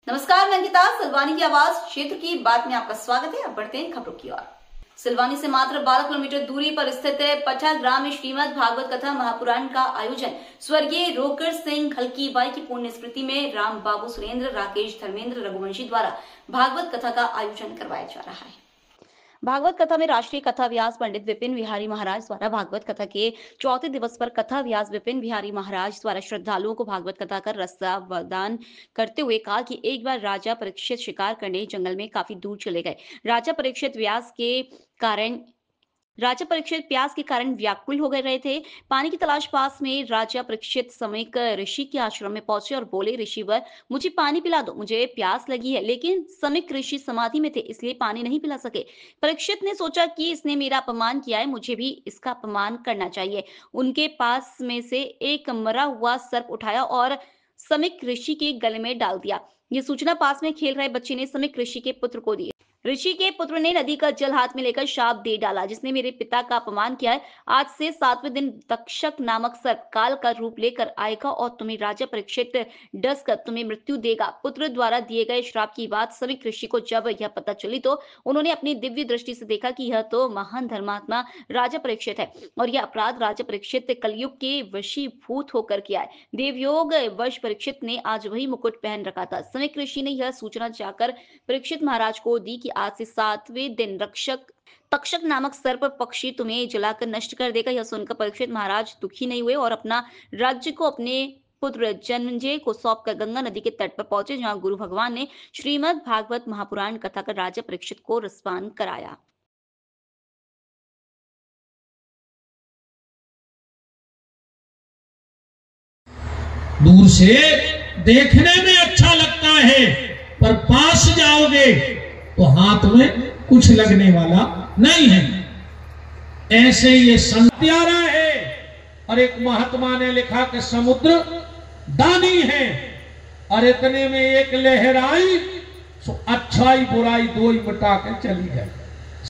नमस्कार, मैं अंकिता सिलवानी की आवाज क्षेत्र की बात में आपका स्वागत है। अब बढ़ते हैं खबरों की ओर। सिलवानी से मात्र 12 किलोमीटर दूरी पर स्थित पठा ग्राम में श्रीमद् भागवत कथा महापुराण का आयोजन स्वर्गीय रोकर सिंह हल्की बाई की पुण्य स्मृति में राम बाबू सुरेंद्र राकेश धर्मेंद्र रघुवंशी द्वारा भागवत कथा का आयोजन करवाया जा रहा है। भागवत कथा में राष्ट्रीय कथा व्यास पंडित विपिन बिहारी महाराज द्वारा भागवत कथा के चौथे दिवस पर कथा व्यास विपिन बिहारी महाराज द्वारा श्रद्धालुओं को भागवत कथा कर रसावदान करते हुए कहा कि एक बार राजा परीक्षित शिकार करने जंगल में काफी दूर चले गए। राजा परीक्षित प्यास के कारण व्याकुल हो गए रहे थे। पानी की तलाश पास में राजा परीक्षित समीक ऋषि के आश्रम में पहुंचे और बोले, ऋषिवर मुझे पानी पिला दो, मुझे प्यास लगी है। लेकिन समीक ऋषि समाधि में थे, इसलिए पानी नहीं पिला सके। परीक्षित ने सोचा कि इसने मेरा अपमान किया है, मुझे भी इसका अपमान करना चाहिए। उनके पास में से एक मरा हुआ सर्प उठाया और समीक ऋषि के गले में डाल दिया। ये सूचना पास में खेल रहे बच्चे ने समीक ऋषि के पुत्र को दी। ऋषि के पुत्र ने नदी का जल हाथ में लेकर शाप दे डाला, जिसने मेरे पिता का अपमान किया है। आज से 7वें दिन तक्षक नामक सर्प काल का रूप लेकर आएगा और तुम्हें राजा परीक्षित डस कर तुम्हें मृत्यु देगा। पुत्र द्वारा दिए गए श्राप की बात समीक ऋषि को जब यह पता चली तो उन्होंने अपनी दिव्य दृष्टि से देखा कि यह तो महान धर्मात्मा राजा परीक्षित है और यह अपराध राजा परीक्षित कलयुग के वशीभूत होकर किया है। देवयोग वश परीक्षित ने आज वही मुकुट पहन रखा था। समीक ऋषि ने यह सूचना जाकर परीक्षित महाराज को दी कि आज से 7वें दिन तक्षक नामक सर्प पक्षी तुम्हें जलाकर नष्ट कर देगा। यह सुनकर परीक्षित महाराज दुखी नहीं हुए और अपना राज्य को अपने पुत्र जन्मेजय को सौंपकर गंगा नदी के तट पर पहुंचे, जहां गुरु भगवान ने श्रीमद् भागवत महापुराण कथा कर राजा परीक्षित को रसपान कराया। दूर से देखने में अच्छा लगता है, पर पास जाओगे तो हाथ में कुछ लगने वाला नहीं है। ऐसे ये संत्यारा है। और एक महात्मा ने लिखा कि समुद्र दानी है और इतने में एक लहर आई, अच्छाई बुराई दो ही मिटा के चली गई।